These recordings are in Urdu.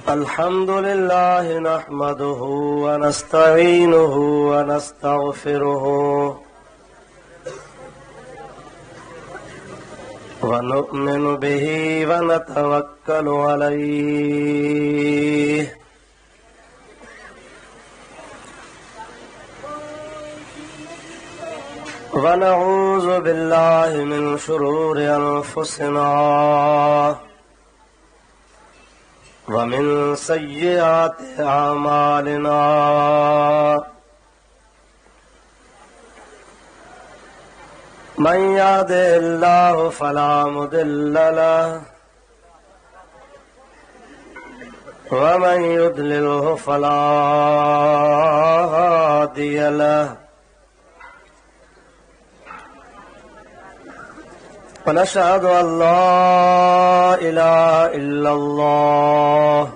الحمد لله نحمده ونستعينه ونستغفره ونؤمن به ونتوكل عليه ونعوذ بالله من شرور أنفسنا ومن سيئات أعمالنا من يهده الله فلا مضل له ومن يضلله فلا هادي له ونشهد أن لا إله إلا الله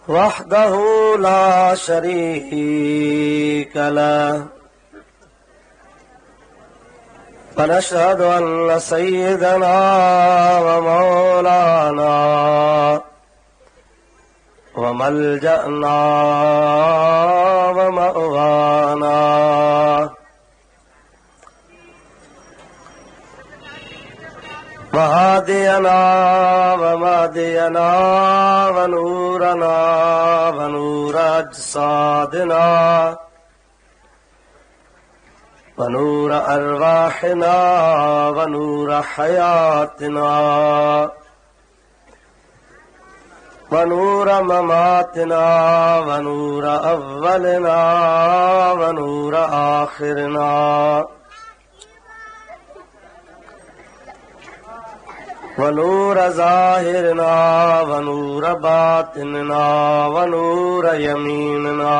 وحده لا شريك له ونشهد أن سيدنا ومولانا وملجأنا ومأوانا وهادينا ومهدينا ونورنا ونور أجسادنا ونور أرواحنا ونور حياتنا ونور مماتنا ونور أولنا ونور آخرنا ونور ظاهرنا ونور باطننا ونور يميننا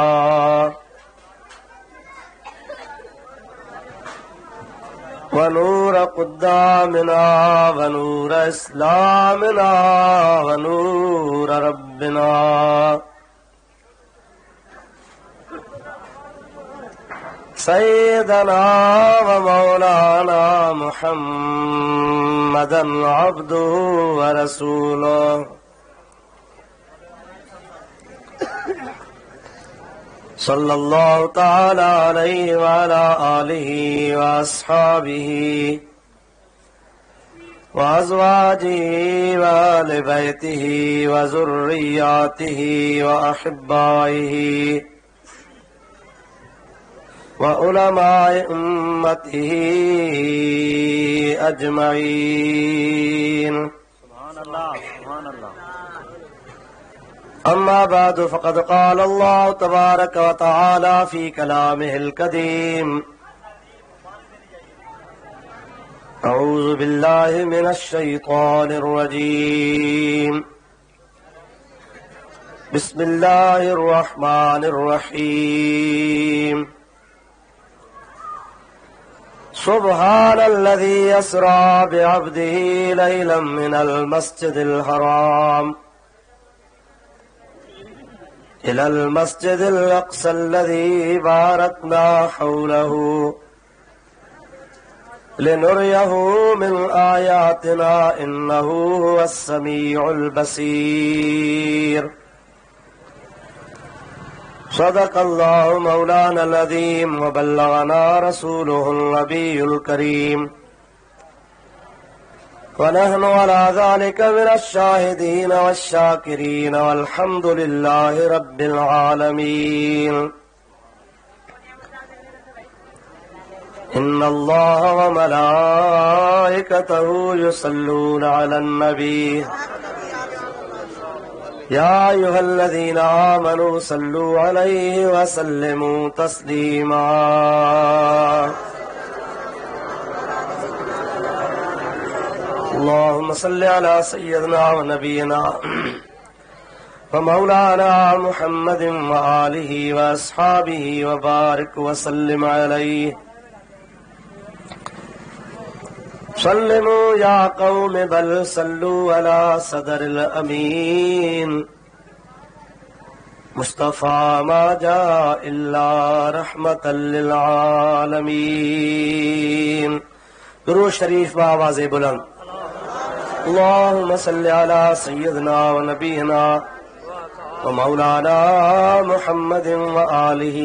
ونور قدامنا ونور إسلامنا ونور ربنا سيدنا ومولانا محمدا عبده ورسوله صلى الله تعالى عليه وعلى آله وأصحابه وأزواجه وآل بيته وذرياته وأحبائه وعلماء أمته أجمعين. سبحان الله سبحان الله. أما بعد فقد قال الله تبارك وتعالى في كلامه القديم: أعوذ بالله من الشيطان الرجيم. بسم الله الرحمن الرحيم. سبحان الذي يسرى بعبده ليلا من المسجد الحرام إلى المسجد الأقصى الذي باركنا حوله لنريه من آياتنا إنه هو السميع البصير. صدق الله مولانا العظيم وبلغنا رسوله النبي الكريم ونحن على ذلك من الشاهدين والشاكرين والحمد لله رب العالمين. إن الله وملائكته يصلون على النبي يا أيها الذين آمنوا صلوا عليه وسلموا تسليما. اللهم صل على سيدنا ونبينا ومولانا محمد وآله وأصحابه وبارك وسلم عليه. سلموا يا قوم بل صلوا على صدر الأمين مصطفیٰ ما جاء الا رحمتا للعالمین۔ درود شریف بآواز بلند۔ اللهم صل على سيدنا ونبينا ومولانا محمد وآله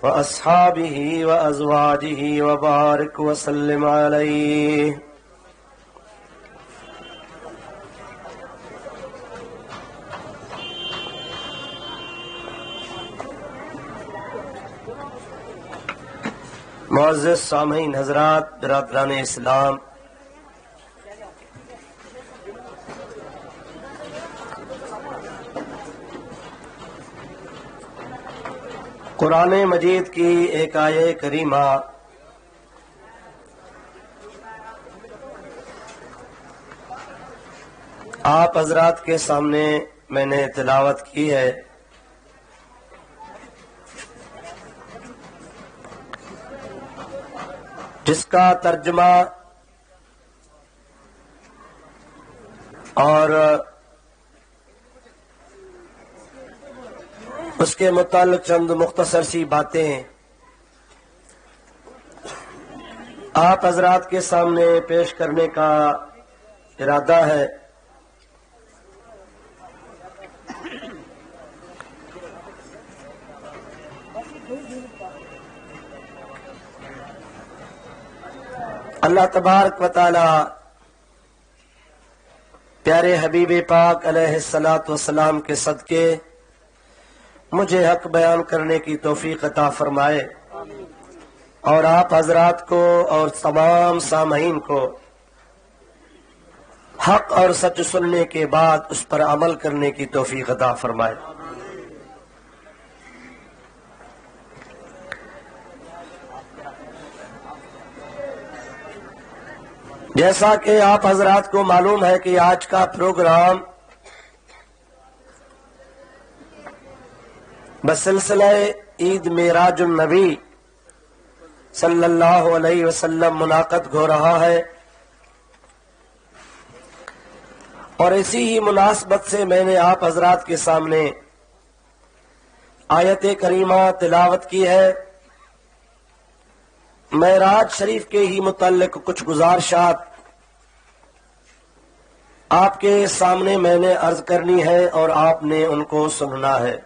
وأصحابه وأزواجه وبارك وسلم عليه۔ معزز سامعین حضرات، برادران اسلام، قرآن مجید کی ایک آیہ کریمہ آپ حضرات کے سامنے میں نے تلاوت کی ہے۔ جس کا ترجمہ اور اس کے متعلق چند مختصر سی باتیں آپ حضرات کے سامنے پیش کرنے کا ارادہ ہے۔ اللہ تبارک و تعالی پیارے حبیب پاک علیہ الصلاۃ والسلام کے صدقے مجھے حق بیان کرنے کی توفیق عطا فرمائے، اور آپ حضرات کو اور تمام سامعین کو حق اور سچ سننے کے بعد اس پر عمل کرنے کی توفیق عطا فرمائے۔ جیسا کہ آپ حضرات کو معلوم ہے کہ آج کا پروگرام بسلسلہ عید معراج النبی صلی اللہ علیہ وسلم منعقد ہو رہا ہے، اور اسی ہی مناسبت سے میں نے آپ حضرات کے سامنے آیت کریمہ تلاوت کی ہے۔ معراج شریف کے ہی متعلق کچھ گزارشات آپ کے سامنے میں نے عرض کرنی ہے اور آپ نے ان کو سننا ہے۔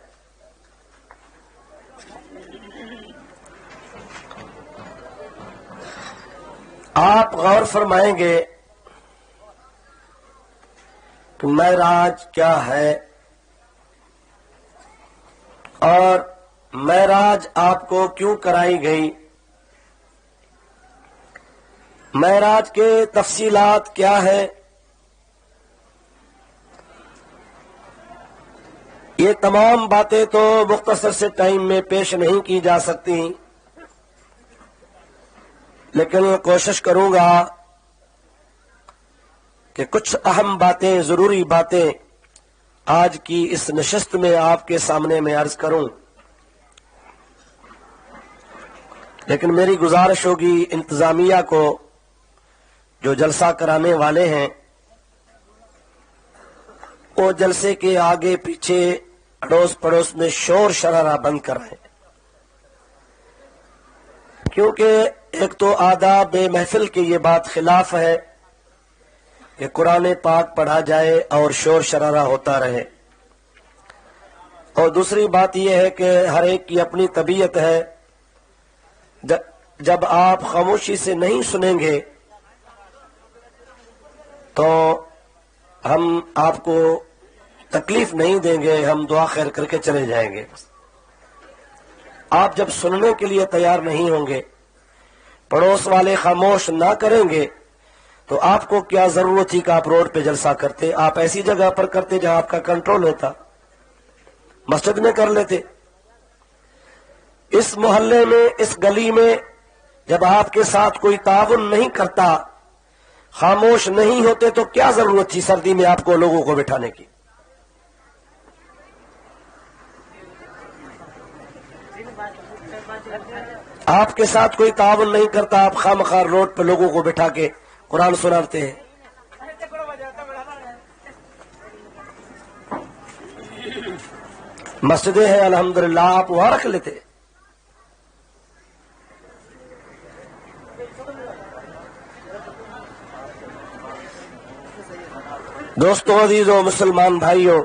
آپ غور فرمائیں گے کہ معراج کیا ہے اور معراج آپ کو کیوں کرائی گئی، معراج کے تفصیلات کیا ہے۔ یہ تمام باتیں تو مختصر سے ٹائم میں پیش نہیں کی جا سکتی، لیکن کوشش کروں گا کہ کچھ اہم باتیں، ضروری باتیں آج کی اس نشست میں آپ کے سامنے میں عرض کروں۔ لیکن میری گزارش ہوگی انتظامیہ کو، جو جلسہ کرانے والے ہیں، وہ جلسے کے آگے پیچھے اڑوس پڑوس میں شور شرارہ بند کر رہے ہیں، کیونکہ ایک تو آداب محفل کے یہ بات خلاف ہے کہ قرآن پاک پڑھا جائے اور شور شرارہ ہوتا رہے، اور دوسری بات یہ ہے کہ ہر ایک کی اپنی طبیعت ہے، جب آپ خاموشی سے نہیں سنیں گے تو ہم آپ کو تکلیف نہیں دیں گے، ہم دعا خیر کر کے چلے جائیں گے۔ آپ جب سننے کے لیے تیار نہیں ہوں گے، پڑوس والے خاموش نہ کریں گے، تو آپ کو کیا ضرورت تھی کہ آپ روڈ پہ جلسہ کرتے؟ آپ ایسی جگہ پر کرتے جہاں آپ کا کنٹرول ہوتا، مسجد میں کر لیتے۔ اس محلے میں، اس گلی میں جب آپ کے ساتھ کوئی تعاون نہیں کرتا، خاموش نہیں ہوتے، تو کیا ضرورت تھی سردی میں آپ کو لوگوں کو بٹھانے کی؟ آپ کے ساتھ کوئی تعاون نہیں کرتا، آپ خواہ مخواہ روڈ پہ لوگوں کو بٹھا کے قرآن سناتے ہیں۔ مسجدیں ہیں الحمدللہ، آپ وہاں رکھ لیتے۔ دوستو عزیزو مسلمان بھائیو،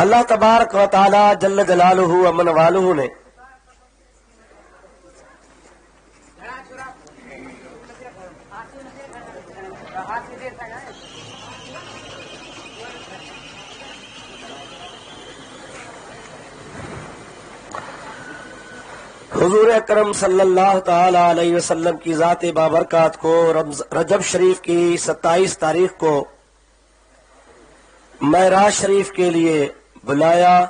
اللہ تبارک و تعالی جل جلالہ امن والہ نے حضور اکرم صلی اللہ تعالی علیہ وسلم کی ذات بابرکات کو رجب شریف کی 27 تاریخ کو معراج شریف کے لیے بلایا،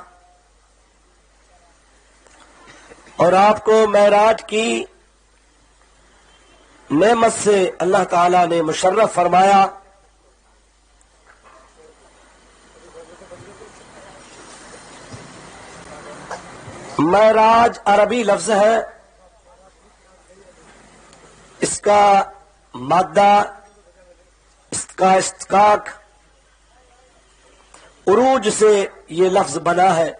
اور آپ کو معراج کی نعمت سے اللہ تعالی نے مشرف فرمایا۔ معراج عربی لفظ ہے، اس کا مادہ، اس کا اشتقاق عروج سے یہ لفظ بنا ہے۔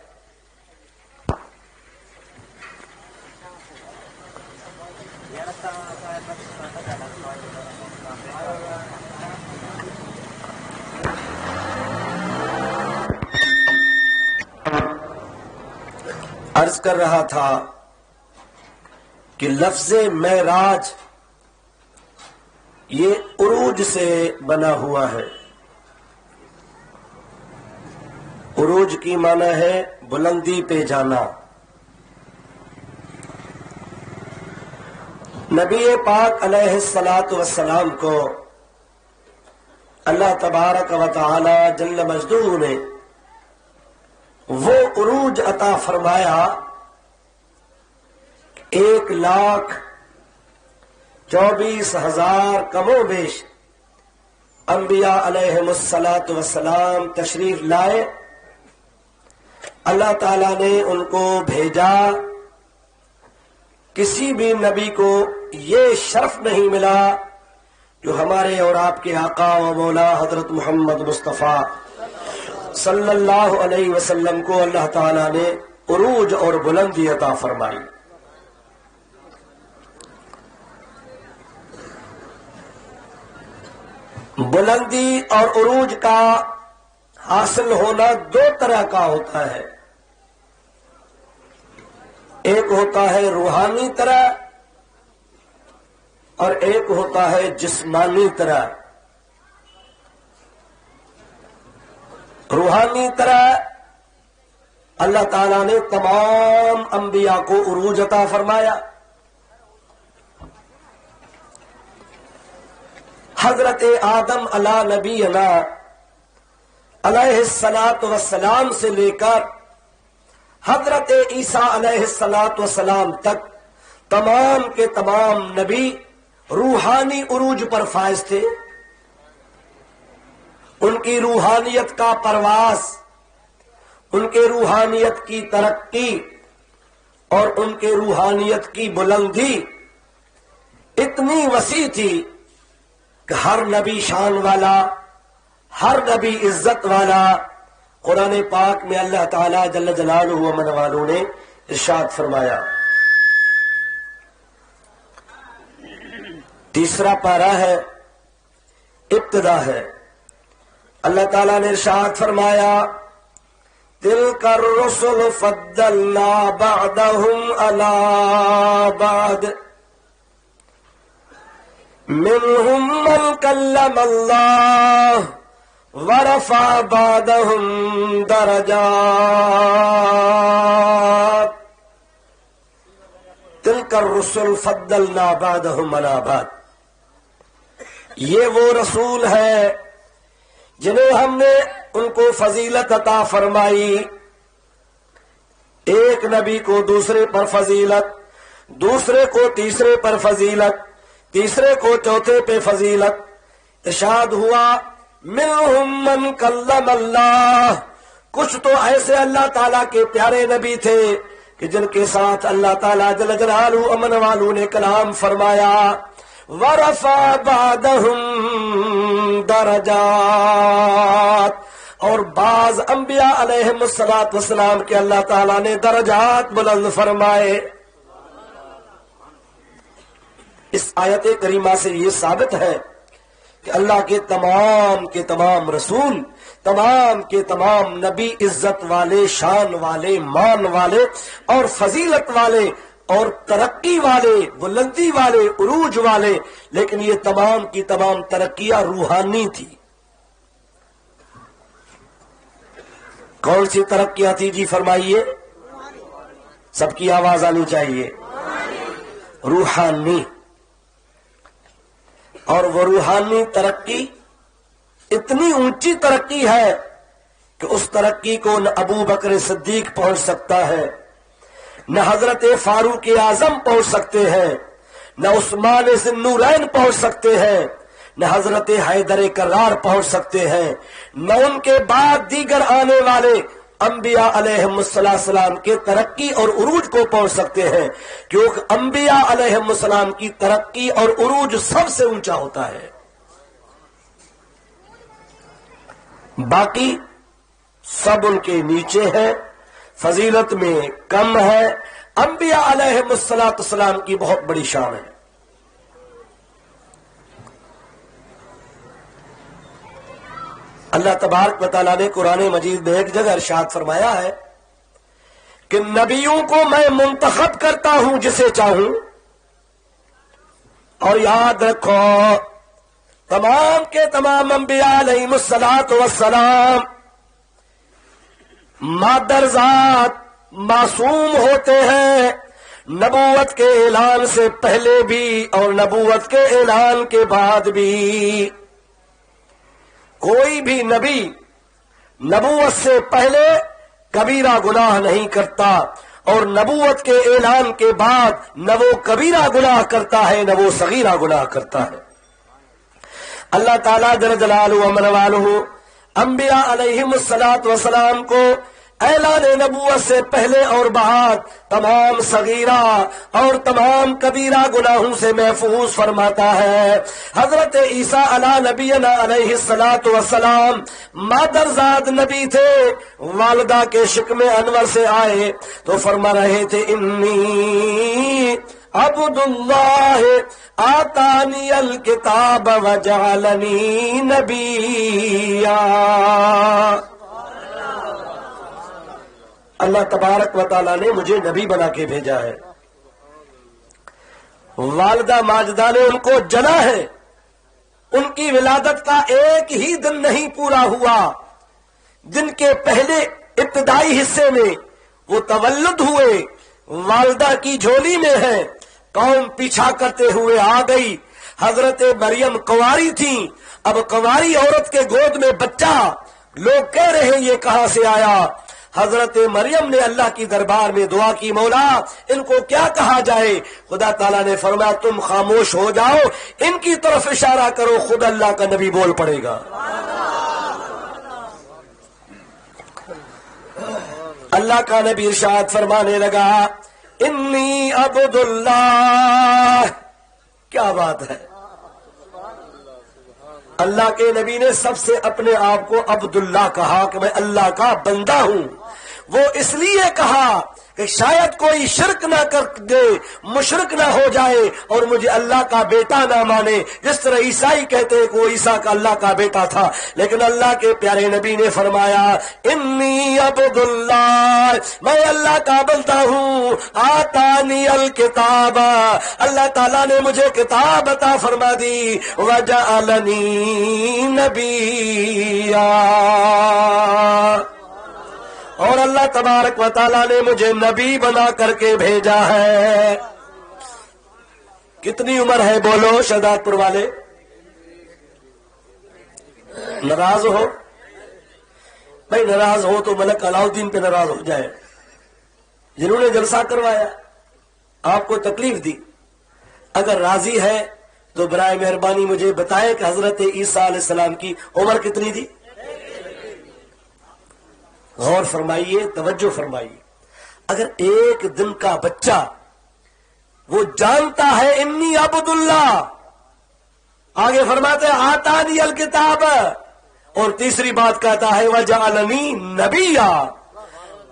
عرض کر رہا تھا کہ لفظ معراج یہ عروج سے بنا ہوا ہے۔ عروج کی معنی ہے بلندی پہ جانا۔ نبی پاک علیہ الصلاۃ والسلام کو اللہ تبارک و تعالی جل مجدہ نے وہ عروج عطا فرمایا 1,24,000 کم و بیش انبیاء علیہم الصلاۃ والسلام تشریف لائے۔ اللہ تعالیٰ نے ان کو بھیجا۔ کسی بھی نبی کو یہ شرف نہیں ملا جو ہمارے اور آپ کے آقا و مولا حضرت محمد مصطفیٰ صلی اللہ علیہ وسلم کو اللہ تعالیٰ نے عروج اور بلندی عطا فرمائی۔ بلندی اور عروج کا حاصل ہونا دو طرح کا ہوتا ہے، ایک ہوتا ہے روحانی طرح اور ایک ہوتا ہے جسمانی طرح۔ روحانی طرح اللہ تعالیٰ نے تمام انبیاء کو عروج عطا فرمایا۔ حضرت آدم علی نبینا علیہ الصلاۃ والسلام سے لے کر حضرت عیسیٰ علیہ الصلاۃ والسلام تک تمام کے تمام نبی روحانی عروج پر فائز تھے۔ ان کی روحانیت کا پرواز، ان کے روحانیت کی ترقی اور ان کے روحانیت کی بلندی اتنی وسیع تھی کہ ہر نبی شان والا، ہر نبی عزت والا۔ قرآن پاک میں اللہ تعالیٰ جل جلالہ و من والوں نے ارشاد فرمایا، تیسرا پارہ ہے، ابتدا ہے، اللہ تعالیٰ نے ارشاد فرمایا، تِلْكَ الرُّسُلُ فَضَّلْنَا بَعْضَهُمْ عَلَىٰ بَعْضٍ مِّنْهُمْ مَنْ كَلَّمَ اللَّهُ وَرَفَعَ بَعْضَهُمْ دَرَجَاتٍ تِلْكَ الرُّسُلُ فَضَّلْنَا بَعْضَهُمْ عَلَىٰ بَعْضٍ، یہ وہ رسول ہے جنہیں ہم نے ان کو فضیلت عطا فرمائی۔ ایک نبی کو دوسرے پر فضیلت، دوسرے کو تیسرے پر فضیلت، تیسرے کو چوتھے پہ فضیلت۔ ارشاد ہوا، منہم من کلم اللہ، کچھ تو ایسے اللہ تعالیٰ کے پیارے نبی تھے کہ جن کے ساتھ اللہ تعالیٰ جل جلالہ امن والوں نے کلام فرمایا۔ ورفع بعضهم درجات، اور بعض انبیاء علیہم السلام کے اللہ تعالیٰ نے درجات بلند فرمائے۔ اس آیت کریمہ سے یہ ثابت ہے کہ اللہ کے تمام رسول، تمام کے تمام نبی عزت والے، شان والے، مان والے اور فضیلت والے اور ترقی والے، بلندی والے، عروج والے، لیکن یہ تمام کی تمام ترقیاں روحانی تھی۔ کون سی ترقیاں تھی جی فرمائیے؟ سب کی آواز آنی چاہیے۔ روحانی۔ اور وہ روحانی ترقی اتنی اونچی ترقی ہے کہ اس ترقی کو نہ ابو بکر صدیق پہنچ سکتا ہے، نہ حضرت فاروق اعظم پہنچ سکتے ہیں، نہ عثمان ذی النورین پہنچ سکتے ہیں، نہ حضرت حیدر کرار پہنچ سکتے ہیں، نہ ان کے بعد دیگر آنے والے انبیاء علیہم السلام کے ترقی اور عروج کو پہنچ سکتے ہیں، کیونکہ انبیاء علیہم السلام کی ترقی اور عروج سب سے اونچا ہوتا ہے، باقی سب ان کے نیچے ہیں، فضیلت میں کم ہے۔ انبیاء علیہم السلام کی بہت بڑی شان ہے۔ اللہ تبارک و تعالیٰ نے قرآن مجید میں ایک جگہ ارشاد فرمایا ہے کہ نبیوں کو میں منتخب کرتا ہوں جسے چاہوں، اور یاد رکھو تمام کے تمام انبیاء علیہم السلام مادرزاد معصوم ہوتے ہیں، نبوت کے اعلان سے پہلے بھی اور نبوت کے اعلان کے بعد بھی۔ کوئی بھی نبی نبوت سے پہلے کبیرہ گناہ نہیں کرتا، اور نبوت کے اعلان کے بعد نہ وہ کبیرہ گناہ کرتا ہے نہ وہ صغیرہ گناہ کرتا ہے۔ اللہ تعالیٰ جل جلالہ و من والہ انبیاء علیہم السلام کو اعلان نبوت سے پہلے اور بعد تمام صغیرہ اور تمام کبیرہ گناہوں سے محفوظ فرماتا ہے۔ حضرت عیسیٰ علی نبینا علیہ السلام مادرزاد نبی تھے، والدہ کے شکم انور سے آئے تو فرما رہے تھے انی عبد اللہ آتانی الکتاب وجعلنی نبیا۔ اللہ تبارک و تعالیٰ نے مجھے نبی بنا کے بھیجا ہے۔ والدہ ماجدہ نے ان کو جنا ہے، ان کی ولادت کا ایک ہی دن نہیں پورا ہوا، دن کے پہلے ابتدائی حصے میں وہ تولد ہوئے، والدہ کی جھولی میں ہے، قوم پیچھا کرتے ہوئے آ گئی، حضرت مریم کنواری تھیں، اب کنواری عورت کے گود میں بچہ، لوگ کہہ رہے ہیں یہ کہاں سے آیا؟ حضرت مریم نے اللہ کی دربار میں دعا کی، مولا ان کو کیا کہا جائے؟ خدا تعالیٰ نے فرمایا تم خاموش ہو جاؤ، ان کی طرف اشارہ کرو، خود اللہ کا نبی بول پڑے گا۔ اللہ کا نبی ارشاد فرمانے لگا انی عبد اللہ۔ کیا بات ہے! اللہ کے نبی نے سب سے اپنے آپ کو عبداللہ کہا کہ میں اللہ کا بندہ ہوں۔ وہ اس لیے کہا کہ شاید کوئی شرک نہ کر دے، مشرک نہ ہو جائے اور مجھے اللہ کا بیٹا نہ مانے، جس طرح عیسائی کہتے ہیں کہ وہ عیسیٰ کا اللہ کا بیٹا تھا، لیکن اللہ کے پیارے نبی نے فرمایا انی عبد اللہ، میں اللہ کا بندہ ہوں، آتانی الکتاب، اللہ تعالیٰ نے مجھے کتاب عطا فرما دی، وجعلنی نبیا، اور اللہ تبارک و تعالیٰ نے مجھے نبی بنا کر کے بھیجا ہے۔ کتنی عمر ہے بولو شہزاد پور والے؟ ناراض ہو بھائی؟ ناراض ہو تو ملک علاؤدین پہ ناراض ہو جائے، جنہوں نے جلسہ کروایا، آپ کو تکلیف دی۔ اگر راضی ہے تو برائے مہربانی مجھے بتائے کہ حضرت عیسیٰ علیہ السلام کی عمر کتنی تھی؟ غور فرمائیے، توجہ فرمائیے۔ اگر ایک دن کا بچہ وہ جانتا ہے انی عبد اللہ، آگے فرماتے ہیں آتانی الکتاب، اور تیسری بات کہتا ہے وجعلنی نبیا،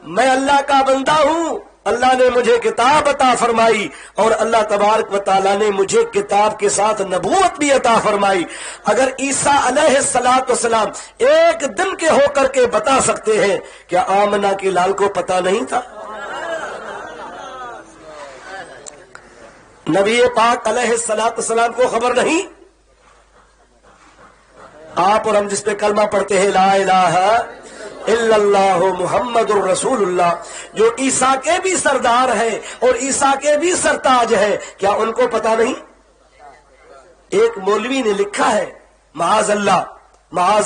میں اللہ کا بندہ ہوں، اللہ نے مجھے کتاب عطا فرمائی، اور اللہ تبارک و تعالیٰ نے مجھے کتاب کے ساتھ نبوت بھی عطا فرمائی۔ اگر عیسیٰ علیہ السلام ایک دن کے ہو کر کے بتا سکتے ہیں، کیا آمنہ کے لال کو پتا نہیں تھا؟ نبی پاک علیہ السلام کو خبر نہیں؟ آپ اور ہم جس پہ کلمہ پڑھتے ہیں لا الہ الا اللہ محمد الرسول اللہ، جو عیسیٰ کے بھی سردار ہے اور عیسیٰ کے بھی سرتاج ہے، کیا ان کو پتا نہیں؟ ایک مولوی نے لکھا ہے معاذ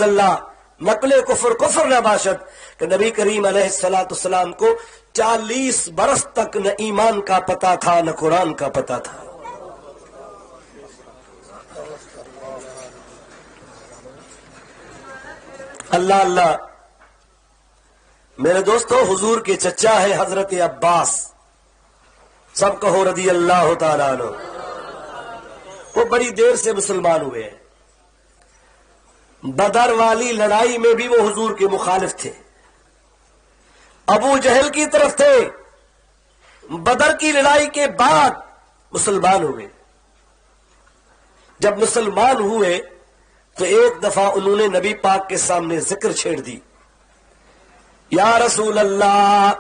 اللہ نقل کفر نہ باشد، کہ نبی کریم علیہ السلام کو 40 برس تک نہ ایمان کا پتا تھا نہ قرآن کا پتا تھا۔ اللہ میرے دوستو، حضور کے چچا ہے حضرت عباس، سب کہو رضی اللہ تعالیٰ عنہ، وہ بڑی دیر سے مسلمان ہوئے ہیں۔ بدر والی لڑائی میں بھی وہ حضور کے مخالف تھے، ابو جہل کی طرف تھے، بدر کی لڑائی کے بعد مسلمان ہوئے۔ جب مسلمان ہوئے تو ایک دفعہ انہوں نے نبی پاک کے سامنے ذکر چھیڑ دی، یا رسول اللہ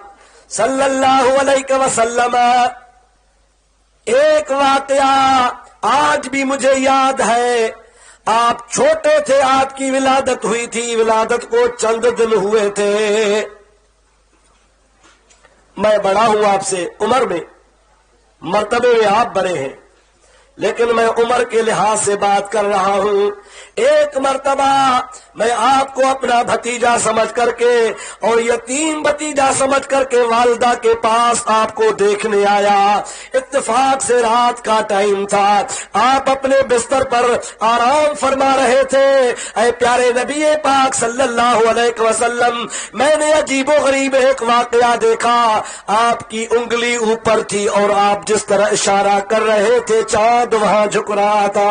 صلی اللہ علیہ وسلم، ایک واقعہ آج بھی مجھے یاد ہے، آپ چھوٹے تھے، آپ کی ولادت ہوئی تھی، ولادت کو چند دن ہوئے تھے، میں بڑا ہوں آپ سے عمر میں، مرتبے میں آپ بڑے ہیں، لیکن میں عمر کے لحاظ سے بات کر رہا ہوں۔ ایک مرتبہ میں آپ کو اپنا بھتیجا سمجھ کر کے اور یتیم بھتیجا سمجھ کر کے والدہ کے پاس آپ کو دیکھنے آیا، اتفاق سے رات کا ٹائم تھا، آپ اپنے بستر پر آرام فرما رہے تھے۔ اے پیارے نبی پاک صلی اللہ علیہ وسلم، میں نے عجیب و غریب ایک واقعہ دیکھا، آپ کی انگلی اوپر تھی اور آپ جس طرح اشارہ کر رہے تھے چاند وہاں جھک رہا تھا۔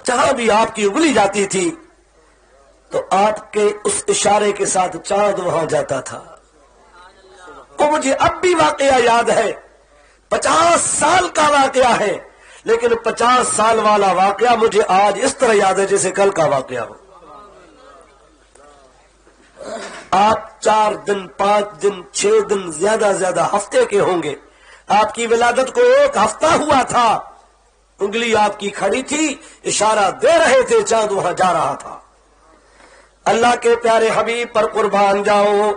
جہاں بھی آپ کی انگلی جاتی تھی تو آپ کے اس اشارے کے ساتھ چاند وہاں جاتا تھا۔ وہ مجھے اب بھی واقعہ یاد ہے، 50 سال کا واقعہ ہے، لیکن 50 سال والا واقعہ مجھے آج اس طرح یاد ہے جیسے کل کا واقعہ ہو۔ آپ 4 دن 5 دن 6 دن زیادہ ہفتے کے ہوں گے، آپ کی ولادت کو 1 ہفتہ ہوا تھا، انگلی آپ کی کھڑی تھی، اشارہ دے رہے تھے، چاند وہاں جا رہا تھا۔ اللہ کے پیارے حبیب پر قربان جاؤ،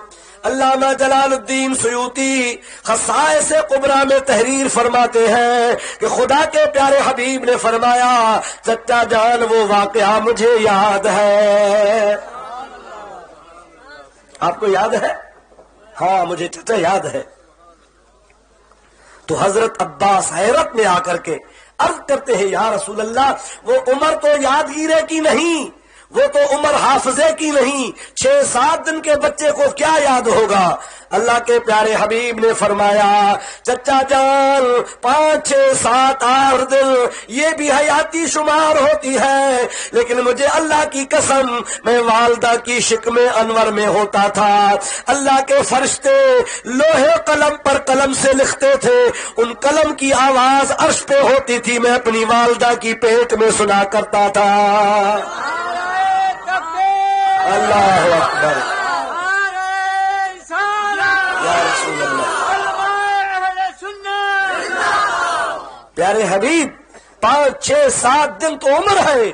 علامہ جلال الدین سیوطی خصائص کبریٰ میں تحریر فرماتے ہیں کہ خدا کے پیارے حبیب نے فرمایا، چچا جان وہ واقعہ مجھے یاد ہے۔ آپ کو یاد ہے؟ ہاں مجھے چچا یاد ہے۔ تو حضرت عباس حیرت میں آ کر کے عرض کرتے ہیں، یا رسول اللہ، وہ عمر تو یادگیرے کی نہیں، وہ تو عمر حافظے کی نہیں، 6-7 دن کے بچے کو کیا یاد ہوگا؟ اللہ کے پیارے حبیب نے فرمایا، چچا جان 5 6 7 8 دن یہ بھی حیاتی شمار ہوتی ہے، لیکن مجھے اللہ کی قسم میں والدہ کی شکم انور میں ہوتا تھا، اللہ کے فرشتے لوہے قلم پر قلم سے لکھتے تھے، ان قلم کی آواز عرش پہ ہوتی تھی، میں اپنی والدہ کی پیٹ میں سنا کرتا تھا۔ اللہ اکبر، یا رسول اللہ، پیارے حبیب 5 6 7 دن تو عمر ہے،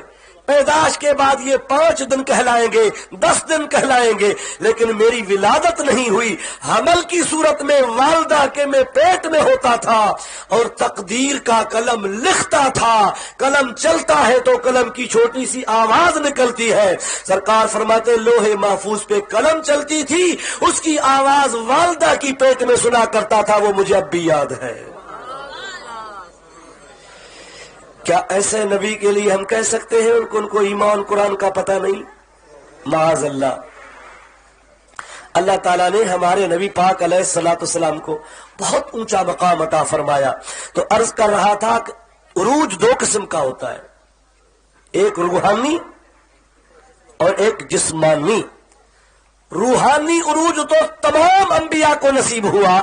پیدائش کے بعد یہ 5 دن کہلائیں گے، 10 دن کہلائیں گے، لیکن میری ولادت نہیں ہوئی، حمل کی صورت میں والدہ کے میں پیٹ میں ہوتا تھا اور تقدیر کا قلم لکھتا تھا، قلم چلتا ہے تو قلم کی چھوٹی سی آواز نکلتی ہے، سرکار فرماتے لوہے محفوظ پہ قلم چلتی تھی، اس کی آواز والدہ کی پیٹ میں سنا کرتا تھا، وہ مجھے اب بھی یاد ہے۔ کیا ایسے نبی کے لیے ہم کہہ سکتے ہیں ان کو ایمان قرآن کا پتہ نہیں؟ معاذ اللہ۔ اللہ تعالیٰ نے ہمارے نبی پاک علیہ الصلوۃ والسلام کو بہت اونچا مقام عطا فرمایا. تو عرض کر رہا تھا کہ عروج دو قسم کا ہوتا ہے، ایک روحانی اور ایک جسمانی. روحانی عروج تو تمام انبیاء کو نصیب ہوا،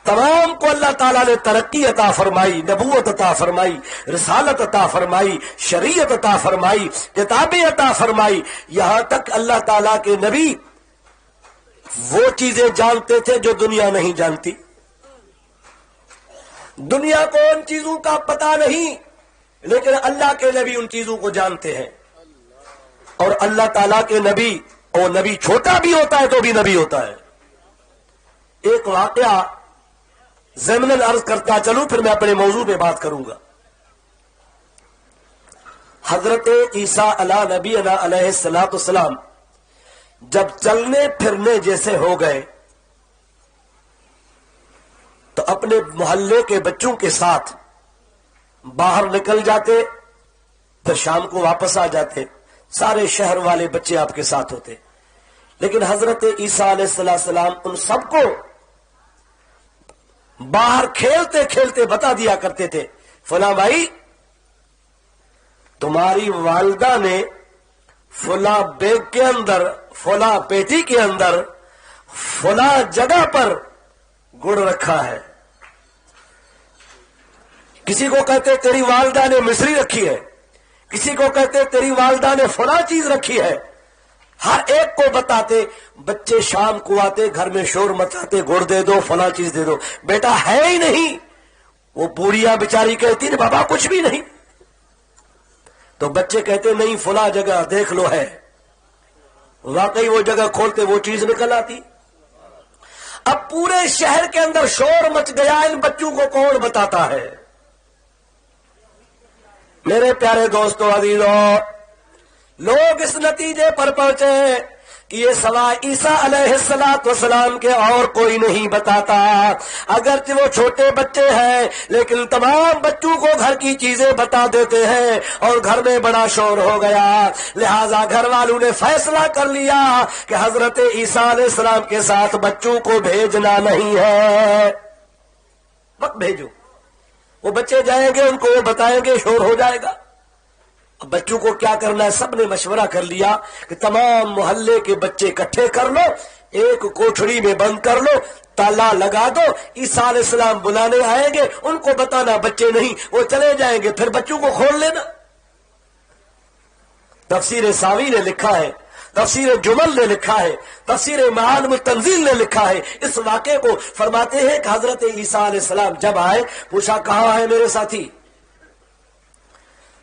تمام کو اللہ تعالیٰ نے ترقی عطا فرمائی، نبوت عطا فرمائی، رسالت عطا فرمائی، شریعت عطا فرمائی، کتابیں عطا فرمائی. یہاں تک اللہ تعالیٰ کے نبی وہ چیزیں جانتے تھے جو دنیا نہیں جانتی. دنیا کو ان چیزوں کا پتہ نہیں، لیکن اللہ کے نبی ان چیزوں کو جانتے ہیں. اور اللہ تعالیٰ کے نبی، اور نبی چھوٹا بھی ہوتا ہے تو بھی نبی ہوتا ہے. ایک واقعہ ضمن عرض کرتا چلوں، پھر میں اپنے موضوع پہ بات کروں گا. حضرت عیسیٰ علیہ نبی علیہ الصلوۃ والسلام جب چلنے پھرنے جیسے ہو گئے تو اپنے محلے کے بچوں کے ساتھ باہر نکل جاتے، پھر شام کو واپس آ جاتے. سارے شہر والے بچے آپ کے ساتھ ہوتے، لیکن حضرت عیسیٰ علیہ السلام ان سب کو باہر کھیلتے کھیلتے بتا دیا کرتے تھے، فلاں بھائی تمہاری والدہ نے فلاں بیگ کے اندر، فلاں پیٹی کے اندر، فلاں جگہ پر گڑ رکھا ہے. کسی کو کہتے تیری والدہ نے مصری رکھی ہے، کسی کو کہتے تیری والدہ نے فلاں چیز رکھی ہے. ہر ایک کو بتاتے. بچے شام کو آتے، گھر میں شور مچاتے، گڑ دے دو، فلاں چیز دے دو. بیٹا ہے ہی نہیں. وہ بوڑھیا بیچاری کہتی نا بابا کچھ بھی نہیں. تو بچے کہتے نہیں فلاں جگہ دیکھ لو ہے. واقعی وہ جگہ کھولتے وہ چیز نکل آتی. اب پورے شہر کے اندر شور مچ گیا، ان بچوں کو کون بتاتا ہے؟ میرے پیارے دوستو عزیزو، لوگ اس نتیجے پر پہنچے کہ یہ سوائے عیسیٰ علیہ السلام کے اور کوئی نہیں بتاتا. اگرچہ وہ چھوٹے بچے ہیں لیکن تمام بچوں کو گھر کی چیزیں بتا دیتے ہیں، اور گھر میں بڑا شور ہو گیا. لہذا گھر والوں نے فیصلہ کر لیا کہ حضرت عیسیٰ علیہ السلام کے ساتھ بچوں کو بھیجنا نہیں ہے. مت بھیجو. وہ بچے جائیں گے، ان کو وہ بتائیں گے، شور ہو جائے گا. بچوں کو کیا کرنا ہے؟ سب نے مشورہ کر لیا کہ تمام محلے کے بچے اکٹھے کر لو، ایک کوٹھڑی میں بند کر لو، تالا لگا دو. عیسیٰ علیہ السلام بلانے آئیں گے، ان کو بتانا بچے نہیں، وہ چلے جائیں گے، پھر بچوں کو کھول لینا. تفسیر ساوی نے لکھا ہے، تفسیر جمل نے لکھا ہے، تفسیر معالم التنزیل نے لکھا ہے اس واقعے کو. فرماتے ہیں کہ حضرت عیسیٰ علیہ السلام جب آئے، پوچھا کہاں ہے میرے ساتھی؟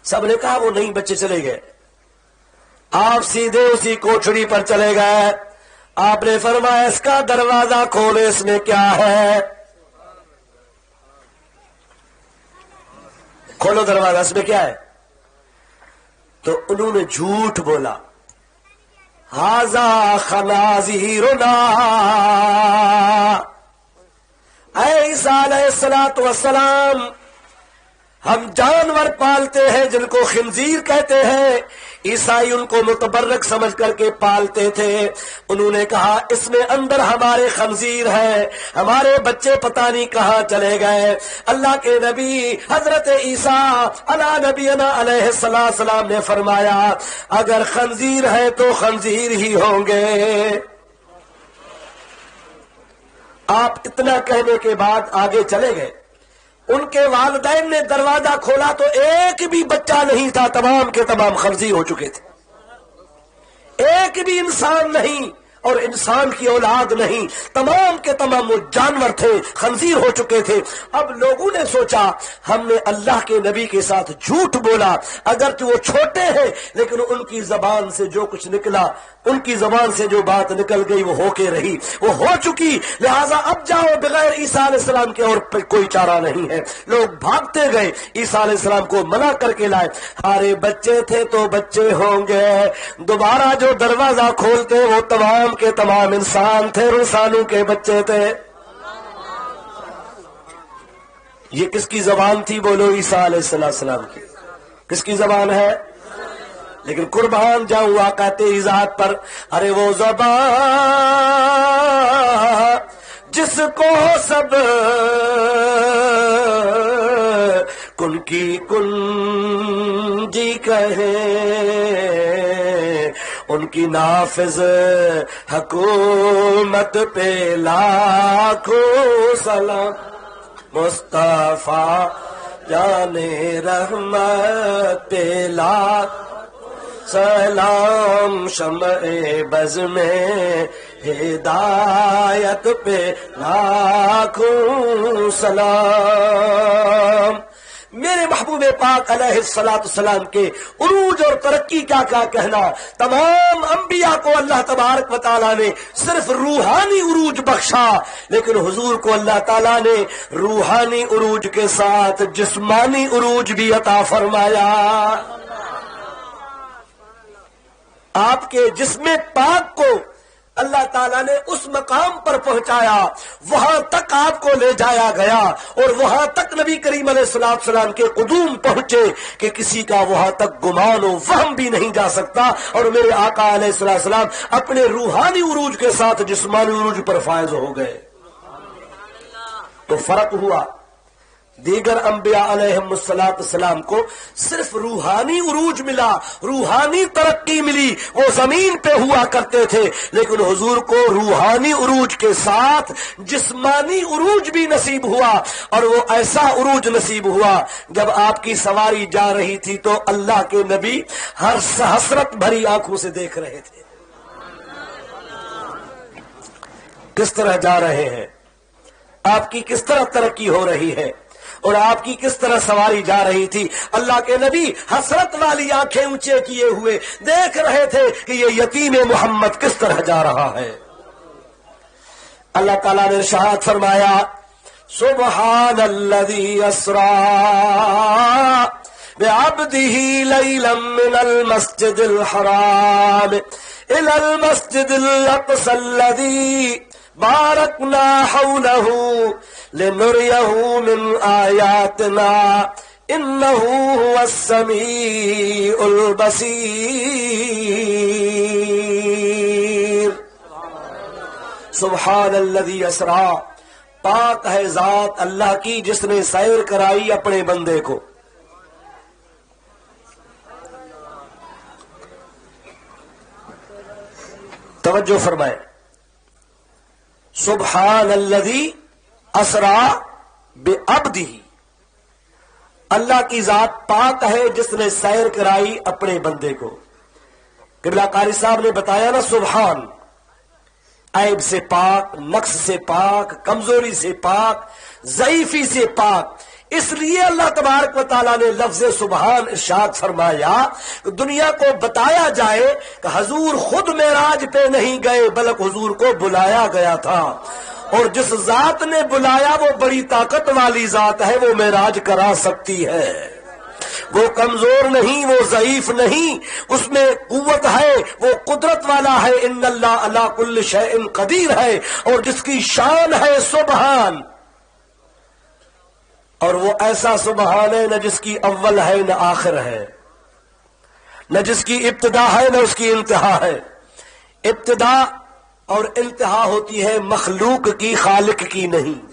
سب نے کہا وہ نہیں. بچے چلے گئے. آپ سیدھے اسی کوٹھڑی پر چلے گئے. آپ نے فرمایا اس کا دروازہ کھولے، اس میں کیا ہے؟ کھولو دروازہ، اس میں کیا ہے؟ تو انہوں نے جھوٹ بولا. ھذا خنازیرنا، اے عیسیٰ علیہ السلام ہم جانور پالتے ہیں جن کو خنزیر کہتے ہیں. عیسائی ان کو متبرک سمجھ کر کے پالتے تھے. انہوں نے کہا اس میں اندر ہمارے خنزیر ہے، ہمارے بچے پتہ نہیں کہاں چلے گئے. اللہ کے نبی حضرت عیسیٰ علیہ نبینا علیہ السلام نے فرمایا اگر خنزیر ہے تو خنزیر ہی ہوں گے. آپ اتنا کہنے کے بعد آگے چلے گئے. ان کے والدین نے دروازہ کھولا تو ایک بھی بچہ نہیں تھا، تمام کے تمام خنزیر ہو چکے تھے. ایک بھی انسان نہیں اور انسان کی اولاد نہیں، تمام کے تمام وہ جانور تھے، خنزیر ہو چکے تھے. اب لوگوں نے سوچا ہم نے اللہ کے نبی کے ساتھ جھوٹ بولا. اگرچہ وہ چھوٹے ہیں لیکن ان کی زبان سے جو کچھ نکلا، ان کی زبان سے جو بات نکل گئی وہ ہو کے رہی، وہ ہو چکی. لہذا اب جاؤ، بغیر عیسیٰ علیہ السلام کے اور کوئی چارہ نہیں ہے. لوگ بھاگتے گئے، عیسیٰ علیہ السلام کو منع کر کے لائے. ہمارے بچے تھے تو بچے ہوں گے. دوبارہ جو دروازہ کھولتے وہ تمام کے تمام انسان تھے، انسانوں کے بچے تھے. یہ کس کی زبان تھی؟ بولو عیسیٰ علیہ السلام کی. کس کی زبان ہے؟ لیکن قربان جاؤں آقا تیری ذات پر، ارے وہ زبان جس کو سب کن کی کنجی کہے، ان کی نافذ حکومت پہ لاکھوں سلام، مصطفیٰ جان رحمت پہ لاکھ سلام، شمع بز میں ہدایت پہ لاکھوں سلام۔ میرے محبوب پاک علیہ الصلوۃ والسلام کے عروج اور ترقی کا کیا کہنا۔ تمام انبیاء کو اللہ تبارک و تعالیٰ نے صرف روحانی عروج بخشا، لیکن حضور کو اللہ تعالیٰ نے روحانی عروج کے ساتھ جسمانی عروج بھی عطا فرمایا۔ آپ کے جسم پاک کو اللہ تعالیٰ نے اس مقام پر پہنچایا، وہاں تک آپ کو لے جایا گیا، اور وہاں تک نبی کریم علیہ السلام کے قدوم پہنچے کہ کسی کا وہاں تک گمان و وہم بھی نہیں جا سکتا، اور میرے آقا علیہ السلام اپنے روحانی عروج کے ساتھ جسمانی عروج پر فائز ہو گئے۔ تو فرق ہوا، دیگر انبیاء علیہم السلام کو صرف روحانی عروج ملا، روحانی ترقی ملی، وہ زمین پہ ہوا کرتے تھے، لیکن حضور کو روحانی عروج کے ساتھ جسمانی عروج بھی نصیب ہوا، اور وہ ایسا عروج نصیب ہوا جب آپ کی سواری جا رہی تھی تو اللہ کے نبی ہر حسرت بھری آنکھوں سے دیکھ رہے تھے، کس طرح جا رہے ہیں، آپ کی کس طرح ترقی ہو رہی ہے، اور آپ کی کس طرح سواری جا رہی تھی۔ اللہ کے نبی حسرت والی آنکھیں اونچے کیے ہوئے دیکھ رہے تھے کہ یہ یتیم محمد کس طرح جا رہا ہے۔ اللہ تعالیٰ نے ارشاد فرمایا، سبحان الذی اسری بعبدہ لیلا من المسجد الحرام الی المسجد الاقصی الذی بارکنا حولہ لنریہ من آیاتنا انہ هو السمیع البصیر۔ سبحان الذی اسری، پاک ہے ذات اللہ کی جس نے سیر کرائی اپنے بندے کو۔ توجہ فرمائے، سبحان الذی اسری بعبدہ، اللہ کی ذات پاک ہے جس نے سیر کرائی اپنے بندے کو۔ قبلہ قاری صاحب نے بتایا نا، سبحان عیب سے پاک، نقص سے پاک، کمزوری سے پاک، ضعیفی سے پاک، اس لیے اللہ تبارک و تعالیٰ نے لفظ سبحان ارشاد فرمایا کہ دنیا کو بتایا جائے کہ حضور خود معراج پہ نہیں گئے بلکہ حضور کو بلایا گیا تھا، اور جس ذات نے بلایا وہ بڑی طاقت والی ذات ہے، وہ معراج کرا سکتی ہے، وہ کمزور نہیں، وہ ضعیف نہیں، اس میں قوت ہے، وہ قدرت والا ہے، ان اللہ علی کل شیء قدیر ہے، اور جس کی شان ہے سبحان، اور وہ ایسا سبحان ہے نہ جس کی اول ہے نہ آخر ہے، نہ جس کی ابتدا ہے نہ اس کی انتہا ہے۔ ابتدا اور انتہا ہوتی ہے مخلوق کی، خالق کی نہیں۔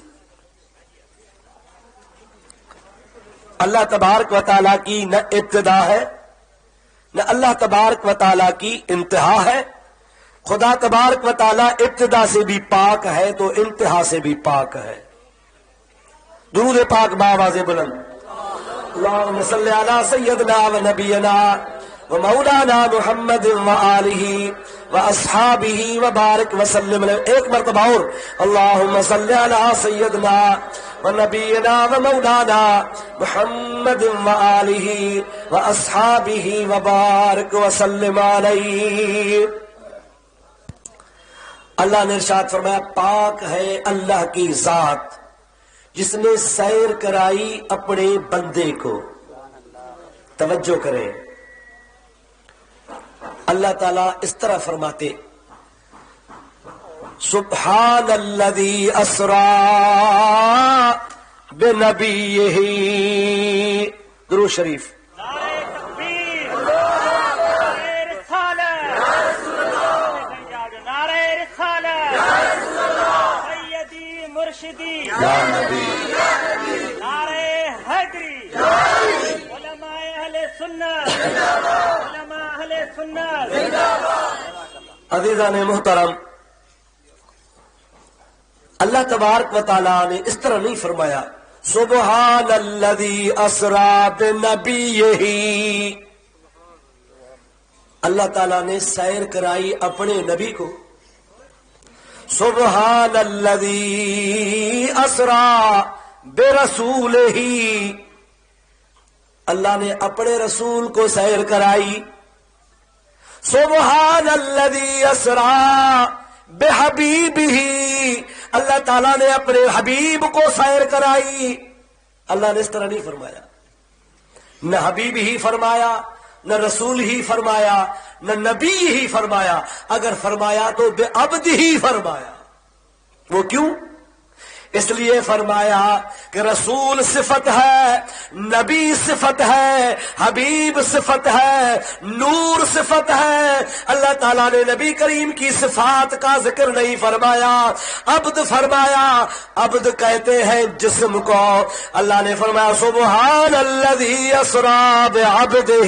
اللہ تبارک و تعالیٰ کی نہ ابتدا ہے نہ اللہ تبارک و تعالیٰ کی انتہا ہے۔ خدا تبارک و تعالیٰ ابتدا سے بھی پاک ہے تو انتہا سے بھی پاک ہے۔ درود پاک بآواز بلند، اللہم صلی علی سیدنا و نبینا و مولانا محمد و آلہ و اصحابہ و بارک وسلم۔ ایک مرتبہ اور، اللہم صلی علی سیدنا و نبینا و مولانا محمد و آلہ و اصحابہ و بارک وسلم علیہ۔ اللہ نے ارشاد فرمایا، پاک ہے اللہ کی ذات جس نے سیر کرائی اپنے بندے کو۔ توجہ کریں، اللہ تعالیٰ اس طرح فرماتے، سبحان الذی اسری بنبیہ، درود شریف۔ مرشدی یا نبی نعرہ حیدری علماء اہل سنت علماء اہل سنت عزیزان محترم، اللہ تبارک و تعالیٰ نے اس طرح نہیں فرمایا سبحان الذی اسری بنبیہ، اللہ تعالیٰ نے سیر کرائی اپنے نبی کو، سبحان الذی اسری برسولہ، اللہ نے اپنے رسول کو سیر کرائی، سبحان الذی اسری بحبیبہ، اللہ تعالیٰ نے اپنے حبیب کو سیر کرائی۔ اللہ نے اس طرح نہیں فرمایا، نہ حبیب ہی فرمایا، نہ رسول ہی فرمایا، نہ نبی ہی فرمایا، اگر فرمایا تو بے عبد ہی فرمایا۔ وہ کیوں؟ اس لیے فرمایا کہ رسول صفت ہے، نبی صفت ہے، حبیب صفت ہے، نور صفت ہے۔ اللہ تعالیٰ نے نبی کریم کی صفات کا ذکر نہیں فرمایا، عبد فرمایا۔ عبد کہتے ہیں جسم کو۔ اللہ نے فرمایا سبحان الذی اسری بعبدہ،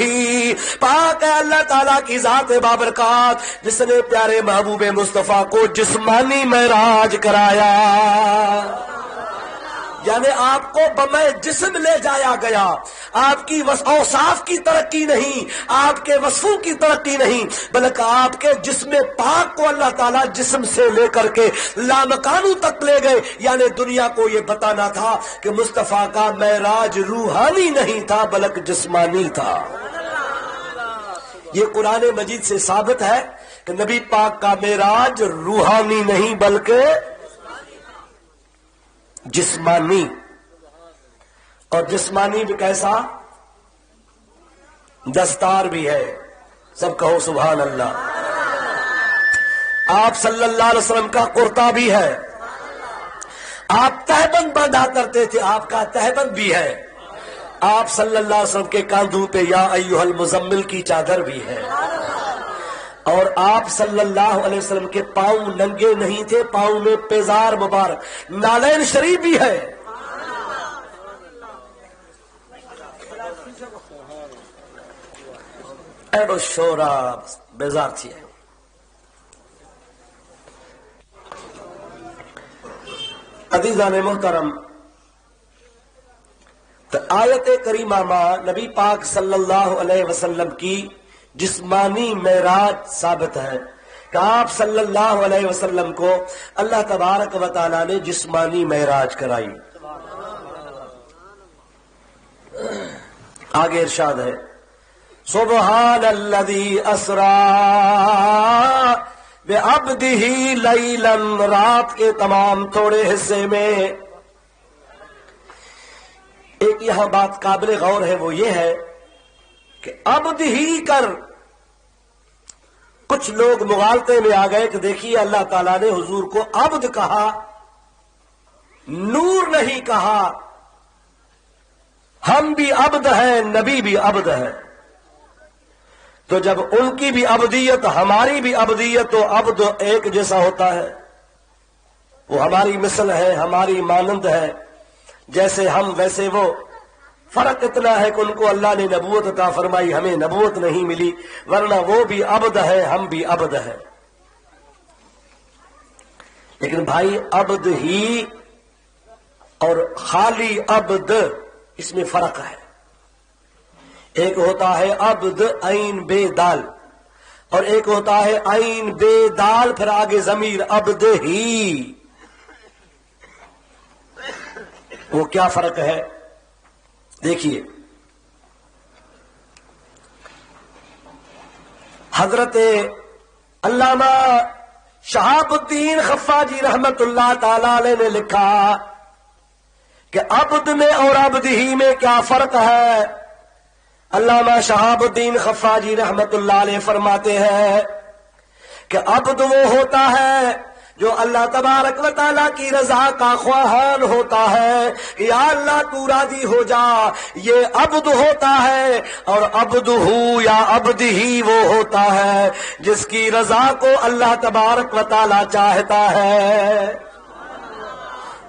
پاک ہے اللہ تعالیٰ کی ذات بابرکات جس نے پیارے محبوب مصطفیٰ کو جسمانی معراج کرایا، یعنی آپ کو بمے جسم لے جایا گیا۔ آپ کی اوصاف کی ترقی نہیں، آپ کے وصفوں کی ترقی نہیں، بلکہ آپ کے جسم پاک کو اللہ تعالیٰ جسم سے لے کر کے لامکانوں تک لے گئے، یعنی دنیا کو یہ بتانا تھا کہ مصطفیٰ کا معراج روحانی نہیں تھا بلکہ جسمانی تھا۔ یہ قرآن مجید سے ثابت ہے کہ نبی پاک کا معراج روحانی نہیں بلکہ جسمانی، اور جسمانی بھی کیسا؟ دستار بھی ہے، سب کہو سبحان اللہ۔ آپ صلی اللہ علیہ وسلم کا کرتا بھی ہے، آپ تہبند باندھا کرتے تھے، آپ کا تہبند بھی ہے، آپ صلی اللہ علیہ وسلم کے کاندھوں پہ یا ایھا المزمل کی چادر بھی ہے، اور آپ صلی اللہ علیہ وسلم کے پاؤں ننگے نہیں تھے، پاؤں میں پیزار مبارک نالین شریف بھی ہے۔ ایڈو شورا بیزار تھی ہے۔ عزیزان محترم، تو آیت کریمہ میں نبی پاک صلی اللہ علیہ وسلم کی جسمانی معراج ثابت ہے کہ آپ صلی اللہ علیہ وسلم کو اللہ تبارک و تعالیٰ نے جسمانی معراج کرائی۔ آگے ارشاد ہے سبحان الذی اسری بعبدہ لیلا، رات کے تمام تھوڑے حصے میں۔ ایک یہاں بات قابل غور ہے، وہ یہ ہے کہ عبد ہی کر، کچھ لوگ مغالطے میں آ گئے کہ دیکھیے اللہ تعالیٰ نے حضور کو عبد کہا، نور نہیں کہا، ہم بھی عبد ہیں، نبی بھی عبد ہے، تو جب ان کی بھی عبدیت ہماری بھی عبدیت تو عبد ایک جیسا ہوتا ہے، وہ ہماری مثل ہے، ہماری مانند ہے، جیسے ہم ویسے وہ۔ فرق اتنا ہے کہ ان کو اللہ نے نبوت عطا فرمائی، ہمیں نبوت نہیں ملی، ورنہ وہ بھی عبد ہے، ہم بھی عبد ہیں۔ لیکن بھائی عبد ہی اور خالی عبد، اس میں فرق ہے۔ ایک ہوتا ہے عبد عین بے دال، اور ایک ہوتا ہے عین بے دال پھر آگے ضمیر عبد ہی۔ وہ کیا فرق ہے؟ دیکھیے حضرت علامہ شہاب الدین خفاجی رحمت اللہ تعالی علیہ نے لکھا کہ عبد میں اور عبد ہی میں کیا فرق ہے۔ علامہ شہاب الدین خفاجی رحمت اللہ علیہ فرماتے ہیں کہ عبد وہ ہوتا ہے جو اللہ تبارک و تعالیٰ کی رضا کا خواہان ہوتا ہے، یا اللہ تو راضی ہو جا، یہ عبد ہوتا ہے، اور عبد ہو یا عبد ہی وہ ہوتا ہے جس کی رضا کو اللہ تبارک و تعالیٰ چاہتا ہے۔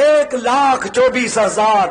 1,24,000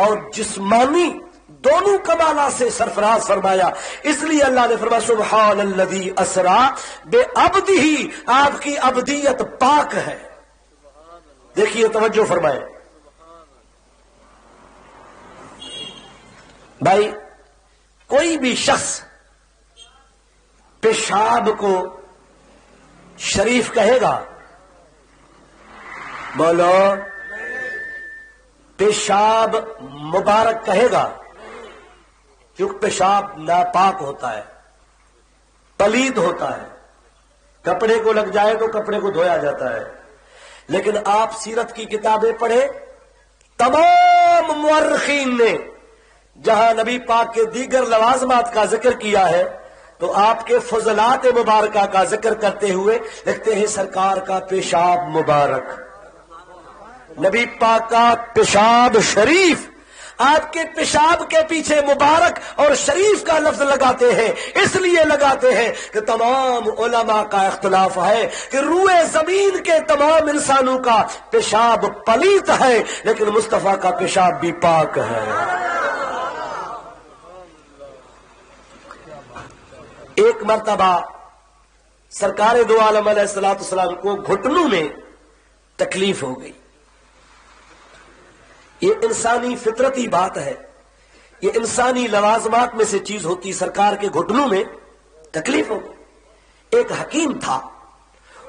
اور جسمانی دونوں کمالات سے سرفراز فرمایا. اس لیے اللہ نے فرمایا سبحان الذی اسرا بعبدہ، آپ کی عبدیت پاک ہے. دیکھیے توجہ فرمائیں بھائی، کوئی بھی شخص پیشاب کو شریف کہے گا؟ بولو، پیشاب مبارک کہے گا؟ کیونکہ پیشاب ناپاک ہوتا ہے، پلید ہوتا ہے، کپڑے کو لگ جائے تو کپڑے کو دھویا جاتا ہے. لیکن آپ سیرت کی کتابیں پڑھیں، تمام مورخین نے جہاں نبی پاک کے دیگر لوازمات کا ذکر کیا ہے تو آپ کے فضلات مبارکہ کا ذکر کرتے ہوئے لکھتے ہیں سرکار کا پیشاب مبارک، نبی پاک کا پیشاب شریف. آپ کے پیشاب کے پیچھے مبارک اور شریف کا لفظ لگاتے ہیں، اس لیے لگاتے ہیں کہ تمام علماء کا اختلاف ہے کہ روئے زمین کے تمام انسانوں کا پیشاب پلیت ہے، لیکن مصطفیٰ کا پیشاب بھی پاک ہے. ایک مرتبہ سرکار دو عالم علیہ السلام کو گھٹنوں میں تکلیف ہو گئی. یہ انسانی فطرتی بات ہے، یہ انسانی لوازمات میں سے چیز ہوتی. سرکار کے گھٹنوں میں تکلیف ہو گئی. ایک حکیم تھا،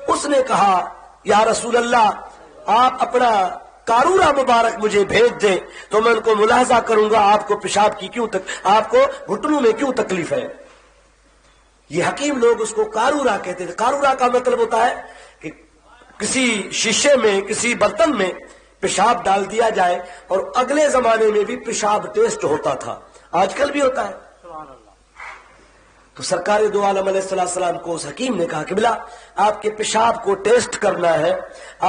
اس نے کہا یا رسول اللہ آپ اپنا قارورہ مبارک مجھے بھیج دیں تو میں ان کو ملاحظہ کروں گا آپ کو پیشاب کی آپ کو گھٹنوں میں کیوں تکلیف ہے. یہ حکیم لوگ اس کو قارورہ کہتے تھے. قارورہ کا مطلب ہوتا ہے کہ کسی شیشے میں، کسی برتن میں پیشاب ڈال دیا جائے، اور اگلے زمانے میں بھی پیشاب ٹیسٹ ہوتا تھا، آج کل بھی ہوتا ہے. تو سرکار دو عالم علیہ السلام کو اس حکیم نے کہا کہ بلا آپ کے پیشاب کو ٹیسٹ کرنا ہے،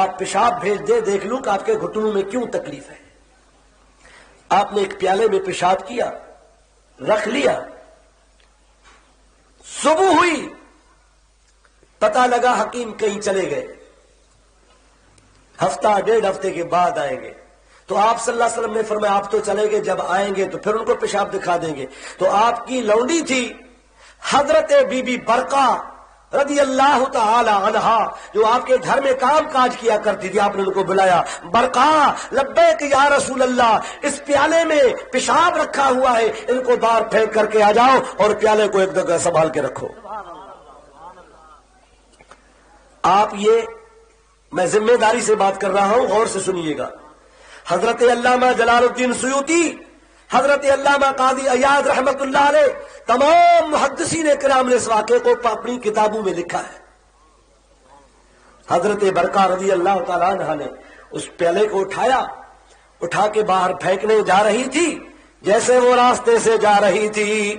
آپ پیشاب بھیج دے، دیکھ لوں کہ آپ کے گھٹنوں میں کیوں تکلیف ہے. آپ نے ایک پیالے میں پیشاب کیا، رکھ لیا. صبح ہوئی، پتہ لگا حکیم کہیں چلے گئے، ہفتہ ڈیڑھ ہفتے کے بعد آئیں گے. تو آپ صلی اللہ علیہ وسلم نے فرمایا آپ تو چلے گئے، جب آئیں گے تو پھر ان کو پیشاب دکھا دیں گے. تو آپ کی لونڈی تھی حضرت بی بی برقہ رضی اللہ تعالی عنہا، جو آپ کے گھر میں کام کاج کیا کرتی تھی. آپ نے ان کو بلایا، برقہ لبیک یا رسول اللہ، اس پیالے میں پیشاب رکھا ہوا ہے، ان کو باہر پھینک کر کے آ جاؤ اور پیالے کو ایک جگہ سنبھال کے رکھو. آپ یہ، میں ذمہ داری سے بات کر رہا ہوں، غور سے سنیے گا. حضرت علامہ جلال الدین سیوطی، حضرت علامہ قاضی ایاز رحمت اللہ علیہ، تمام محدثین کرام نے اس واقعے کو اپنی کتابوں میں لکھا ہے. حضرت برقہ رضی اللہ تعالیٰ عنہ نے اس پیالے کو اٹھا کے باہر پھینکنے جا رہی تھی. جیسے وہ راستے سے جا رہی تھی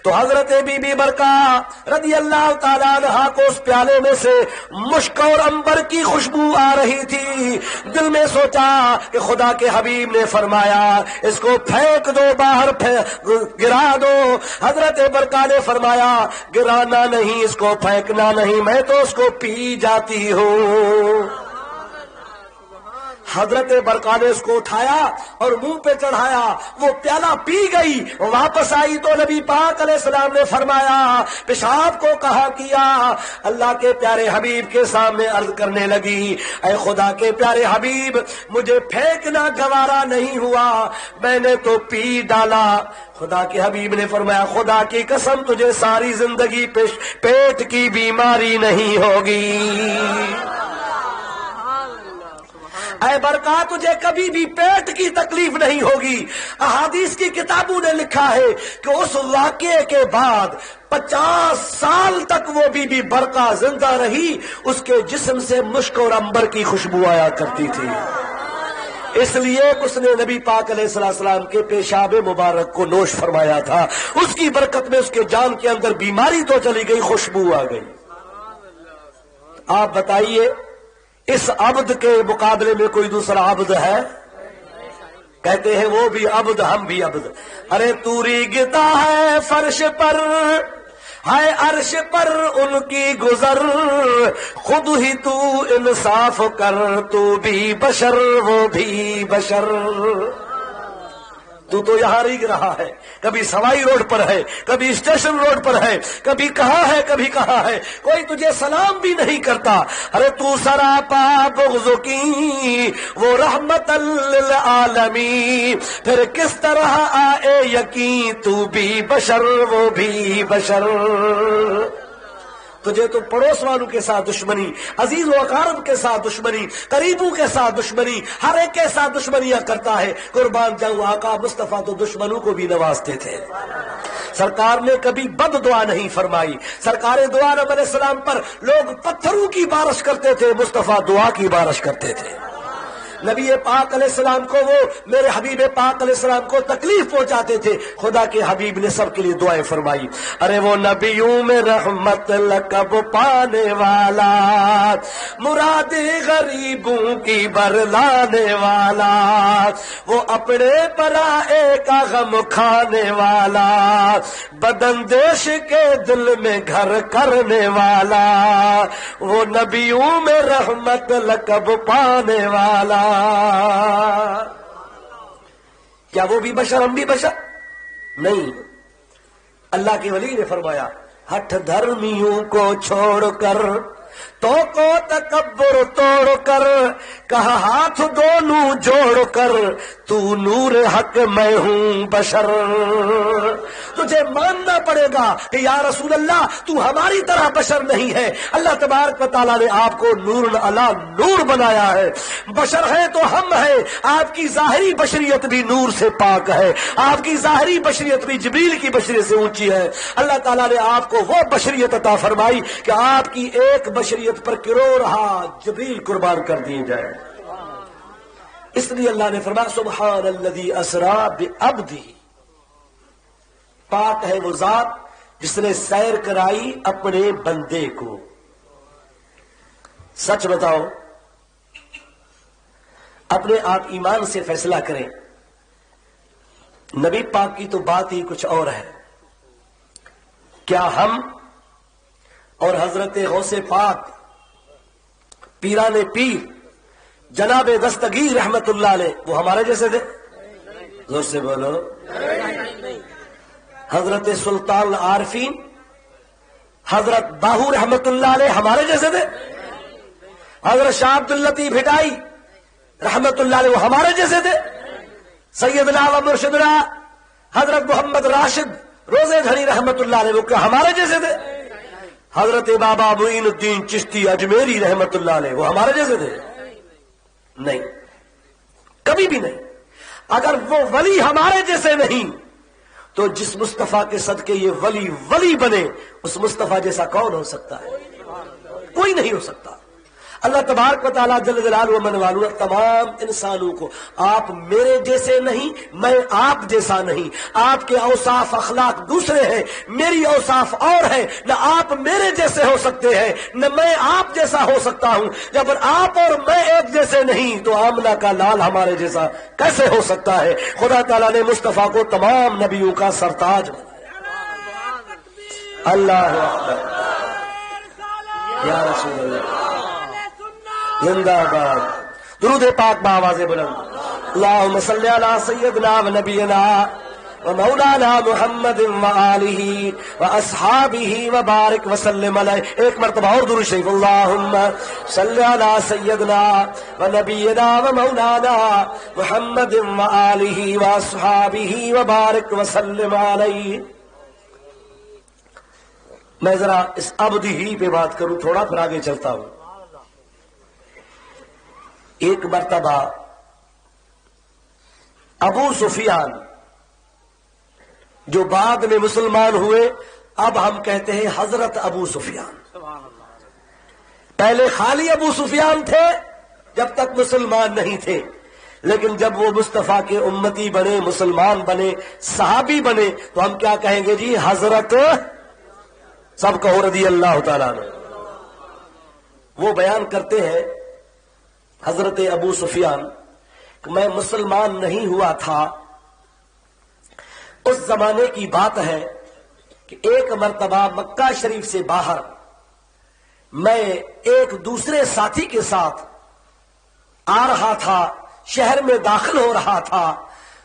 تو حضرت بی بی برقہ رضی اللہ تعالیٰ عنہ کو اس پیالے میں سے مشک اور عنبر کی خوشبو آ رہی تھی. دل میں سوچا کہ خدا کے حبیب نے فرمایا اس کو پھینک دو، باہر گرا دو. حضرت برقہ نے فرمایا گرانا نہیں، اس کو پھینکنا نہیں، میں تو اس کو پی جاتی ہوں. حضرت برقہ نے اس کو اٹھایا اور منہ پہ چڑھایا، وہ پیالہ پی گئی. واپس آئی تو نبی پاک علیہ السلام نے فرمایا پیشاب کو کہا کیا. اللہ کے پیارے حبیب کے سامنے عرض کرنے لگی اے خدا کے پیارے حبیب، مجھے پھینکنا گوارا نہیں ہوا، میں نے تو پی ڈالا. خدا کے حبیب نے فرمایا خدا کی قسم تجھے ساری زندگی پیٹ کی بیماری نہیں ہوگی. اے برقہ تجھے کبھی بھی پیٹ کی تکلیف نہیں ہوگی. احادیث کی کتابوں نے لکھا ہے کہ اس واقعے کے بعد 50 سال تک وہ بی بی برقہ زندہ رہی، اس کے جسم سے مشک اور عنبر کی خوشبو آیا کرتی تھی. اس لیے اس نے نبی پاک علیہ السلام کے پیشاب مبارک کو نوش فرمایا تھا. اس کی برکت میں اس کے جان کے اندر بیماری تو چلی گئی، خوشبو آ گئی. آپ بتائیے اس عبد کے مقابلے میں کوئی دوسرا عبد ہے؟ کہتے ہیں وہ بھی عبد، ہم بھی عبد. ارے تو ریگتا ہے فرش پر ہے عرش پر ان کی گزر، خود ہی تو انصاف کر، تو بھی بشر وہ بھی بشر. تو یہاں ریگ رہا ہے، کبھی سوائی روڈ پر ہے، کبھی اسٹیشن روڈ پر ہے، کبھی کہاں ہے کبھی کہاں ہے، کوئی تجھے سلام بھی نہیں کرتا۔ ارے تو سراپا بغض کی وہ رحمت للعالمین، پھر کس طرح آئے یقین تو بھی بشر وہ بھی بشر۔ تجھے تو پڑوس والوں کے ساتھ دشمنی، عزیز و اقارب کے ساتھ دشمنی، قریبوں کے ساتھ دشمنی، ہر ایک کے ساتھ دشمنیاں کرتا ہے۔ قربان جاؤں آقا مصطفیٰ تو دشمنوں کو بھی نوازتے تھے، سرکار نے کبھی بد دعا نہیں فرمائی۔ سرکار دو عالم علیہ السلام پر لوگ پتھروں کی بارش کرتے تھے، مصطفیٰ دعا کی بارش کرتے تھے۔ نبی پاک علیہ السلام کو وہ میرے حبیب پاک علیہ السلام کو تکلیف پہنچاتے تھے، خدا کے حبیب نے سب کے لیے دعائیں فرمائی۔ ارے وہ نبیوں میں رحمت لقب پانے والا، مراد غریبوں کی برلانے والا، وہ اپنے پرائے کا غم کھانے والا، بدن دیش کے دل میں گھر کرنے والا، وہ نبیوں میں رحمت لقب پانے والا۔ کیا وہ بھی بشر ہم بھی بشر؟ نہیں۔ اللہ کے ولی نے فرمایا ہٹھ دھرمیوں کو چھوڑ کر تو کو تکبر توڑ کر، کہا ہاتھ دونوں جوڑ کر تو نور حق میں ہوں بشر۔ تجھے ماننا پڑے گا کہ یا رسول اللہ تو ہماری طرح بشر نہیں ہے۔ اللہ تبارک و تعالیٰ نے آپ کو نور علی نور بنایا ہے، بشر ہے تو ہم ہیں۔ آپ کی ظاہری بشریت بھی نور سے پاک ہے، آپ کی ظاہری بشریت بھی جبریل کی بشریت سے اونچی ہے۔ اللہ تعالیٰ نے آپ کو وہ بشریت عطا فرمائی کہ آپ کی ایک بشریت پر کروڑ جبریل قربان کر دیے جائے۔ اس لیے اللہ نے فرمایا سبحان الذی اسری بعبدہ، پاک ہے وہ ذات جس نے سیر کرائی اپنے بندے کو۔ سچ بتاؤ، اپنے آپ ایمان سے فیصلہ کریں، نبی پاک کی تو بات ہی کچھ اور ہے۔ کیا ہم اور حضرت غوث پاک پیران پیر جناب دستگیر رحمت اللہ علیہ وہ ہمارے جیسے تھے؟ زور سے بولو۔ حضرت سلطان العارفین حضرت باہو رحمت اللہ علیہ ہمارے جیسے تھے؟ حضرت شاہ عبد اللطیف بھٹائی رحمت اللہ علیہ وہ ہمارے جیسے تھے؟ سیدنا و مرشدنا حضرت محمد راشد روزے دھنی رحمت اللہ علیہ وہ کیا ہمارے جیسے تھے؟ حضرت بابا معین الدین چشتی اجمیری رحمت اللہ علیہ وہ ہمارے جیسے تھے؟ نہیں، کبھی بھی نہیں۔ اگر وہ ولی ہمارے جیسے نہیں تو جس مصطفیٰ کے صدقے یہ ولی بنے، اس مصطفیٰ جیسا کون ہو سکتا ہے؟ کوئی نہیں ہو سکتا۔ اللہ تبارک و تعالیٰ جل جلالہ و من والہ تمام انسانوں کو آپ میرے جیسے نہیں، میں آپ جیسا نہیں، آپ کے اوصاف اخلاق دوسرے ہیں، میری اوصاف اور ہے، نہ آپ میرے جیسے ہو سکتے ہیں نہ میں آپ جیسا ہو سکتا ہوں۔ جب آپ اور میں ایک جیسے نہیں تو آمنہ کا لال ہمارے جیسا کیسے ہو سکتا ہے؟ خدا تعالیٰ نے مصطفیٰ کو تمام نبیوں کا سرتاج بنایا۔ اللہ اکبر، یا رسول اللہ، زندہ باد۔ درود پاک بآواز بلند، اللہم صلی علی سیدنا و نبینا و مولانا محمد و آلہ و اصحابہ و بارک وسلم علیہ۔ ایک مرتبہ اور درود شریف، اللہم صلی علی سیدنا و نبینا و مولانا محمد و آلہ و اصحابہ و بارک وسلم علیہ۔ میں ذرا اس عبد ہی پہ بات کروں تھوڑا، پھر آگے چلتا ہوں۔ ایک مرتبہ ابو سفیان جو بعد میں مسلمان ہوئے، اب ہم کہتے ہیں حضرت ابو سفیان، پہلے خالی ابو سفیان تھے جب تک مسلمان نہیں تھے، لیکن جب وہ مصطفیٰ کے امتی بنے، مسلمان بنے، صحابی بنے، تو ہم کیا کہیں گے جی؟ حضرت، سب کہو رضی اللہ تعالیٰ عنہ۔ وہ بیان کرتے ہیں حضرت ابو سفیان کہ میں مسلمان نہیں ہوا تھا، اس زمانے کی بات ہے کہ ایک مرتبہ مکہ شریف سے باہر میں ایک دوسرے ساتھی کے ساتھ آ رہا تھا، شہر میں داخل ہو رہا تھا،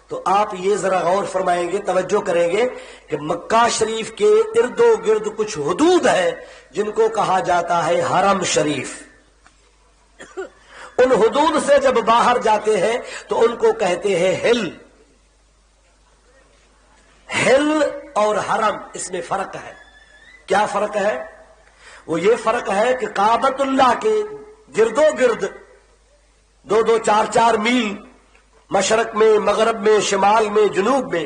تو آپ یہ ذرا غور فرمائیں گے، توجہ کریں گے کہ مکہ شریف کے ارد و گرد کچھ حدود ہیں جن کو کہا جاتا ہے حرم شریف۔ ان حدود سے جب باہر جاتے ہیں تو ان کو کہتے ہیں ہل۔ ہل اور حرم، اس میں فرق ہے۔ کیا فرق ہے؟ وہ یہ فرق ہے کہ کعبۃ اللہ کے گرد و گرد 2-2 4-4 میل مشرق میں، مغرب میں، شمال میں، جنوب میں،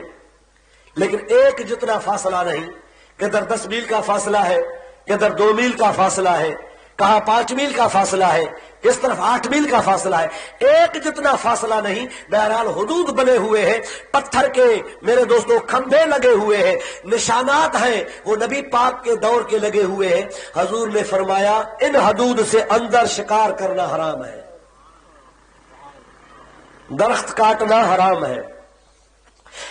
لیکن ایک جتنا فاصلہ نہیں۔ کدھر 10 میل کا فاصلہ ہے، کدھر 2 میل کا فاصلہ ہے، کہاں 5 میل کا فاصلہ ہے، کس طرف 8 میل کا فاصلہ ہے، ایک جتنا فاصلہ نہیں۔ بہرحال حدود بنے ہوئے ہیں، پتھر کے میرے دوستوں کھمبے لگے ہوئے ہیں، نشانات ہیں، وہ نبی پاک کے دور کے لگے ہوئے ہیں۔ حضور نے فرمایا ان حدود سے اندر شکار کرنا حرام ہے، درخت کاٹنا حرام ہے،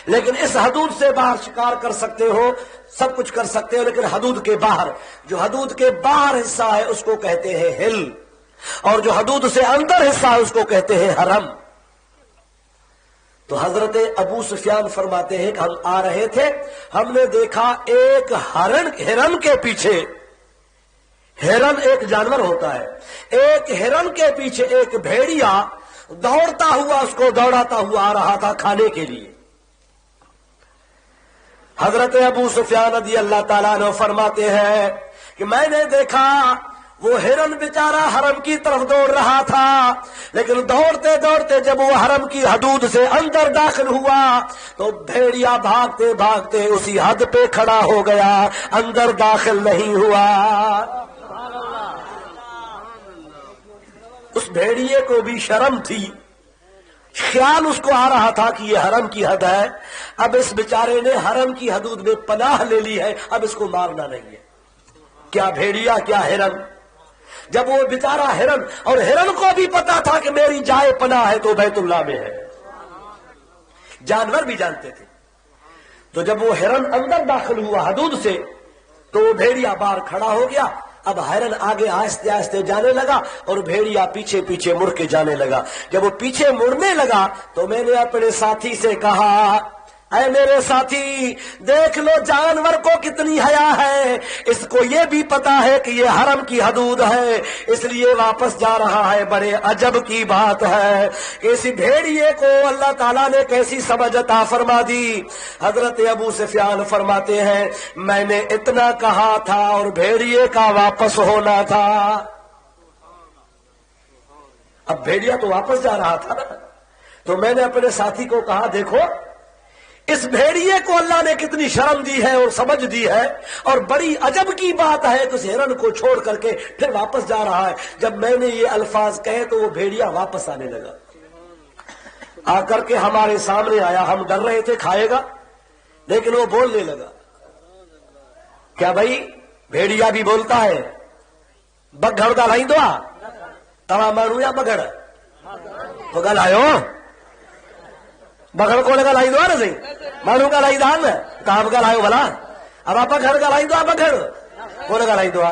لیکن اس حدود سے باہر شکار کر سکتے ہو، سب کچھ کر سکتے ہو، لیکن حدود کے باہر، جو حدود کے باہر حصہ ہے اس کو کہتے ہیں ہل، اور جو حدود سے اندر حصہ ہے اس کو کہتے ہیں حرم۔ تو حضرت ابو سفیان فرماتے ہیں کہ ہم آ رہے تھے، ہم نے دیکھا ایک ہرن کے پیچھے، ہرن ایک جانور ہوتا ہے، ایک ہرن کے پیچھے ایک بھیڑیا دوڑتا ہوا اس کو دوڑاتا ہوا آ رہا تھا کھانے کے لیے۔ حضرت ابو سفیان رضی اللہ تعالیٰ عنہ فرماتے ہیں کہ میں نے دیکھا وہ ہرن بیچارہ حرم کی طرف دوڑ رہا تھا، لیکن دوڑتے دوڑتے جب وہ حرم کی حدود سے اندر داخل ہوا تو بھیڑیا بھاگتے بھاگتے اسی حد پہ کھڑا ہو گیا، اندر داخل نہیں ہوا۔ اس بھیڑیے کو بھی شرم تھی، خیال اس کو آ رہا تھا کہ یہ حرم کی حد ہے، اب اس بیچارے نے حرم کی حدود میں پناہ لے لی ہے، اب اس کو مارنا نہیں ہے۔ کیا بھیڑیا کیا ہرن؟ جب وہ بیچارہ ہرن، اور ہرن کو بھی پتا تھا کہ میری جائے پناہ ہے تو بیت اللہ میں ہے، جانور بھی جانتے تھے۔ تو جب وہ ہرن اندر داخل ہوا حدود سے تو وہ بھیڑیا باہر کھڑا ہو گیا۔ اب ہرن آگے آہستہ آہستہ جانے لگا اور بھیڑیا پیچھے پیچھے مڑ کے جانے لگا۔ جب وہ پیچھے مڑنے لگا تو میں نے اپنے ساتھی سے کہا اے میرے ساتھی، دیکھ لو جانور کو کتنی حیا ہے، اس کو یہ بھی پتا ہے کہ یہ حرم کی حدود ہے، اس لیے واپس جا رہا ہے۔ بڑے عجب کی بات ہے کہ اس بھیڑیے کو اللہ تعالیٰ نے کیسی سمجھ عطا فرما دی۔ حضرت ابو سفیان فرماتے ہیں میں نے اتنا کہا تھا اور بھیڑیے کا واپس ہونا تھا۔ اب بھیڑیا تو واپس جا رہا تھا نا، تو میں نے اپنے ساتھی کو کہا دیکھو اس بھیڑیے کو اللہ نے کتنی شرم دی ہے اور سمجھ دی ہے، اور بڑی عجب کی بات ہے کہ اس ہرن کو چھوڑ کر کے پھر واپس جا رہا ہے۔ جب میں نے یہ الفاظ کہے تو وہ بھیڑیا واپس آنے لگا، آ کر کے ہمارے سامنے آیا۔ ہم ڈر رہے تھے کھائے گا، لیکن وہ بولنے لگا۔ کیا بھائی بھیڑیا بھی بولتا ہے؟ بگھڑ کا لائی دعا توا مانو یا بگڑ تو گل آئے بگڑ کو لگا لائی دو نا سی مانو کا لائی دان کام کا لائیو بھلا، اب آپ گھر کا لائی دو بگڑ کو لگا لائی دو۔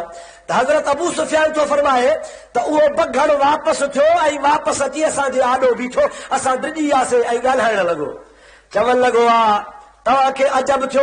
حضرت ابو سفیان تو فرمائے تو وہ بگڑ واپس تھو، ای واپس اچی اساں جے آڈو بیٹھو، اساں ڈجی آسے ای ڳالهائڻ لڳو، چون لڳو تواں کي عجب ٿيو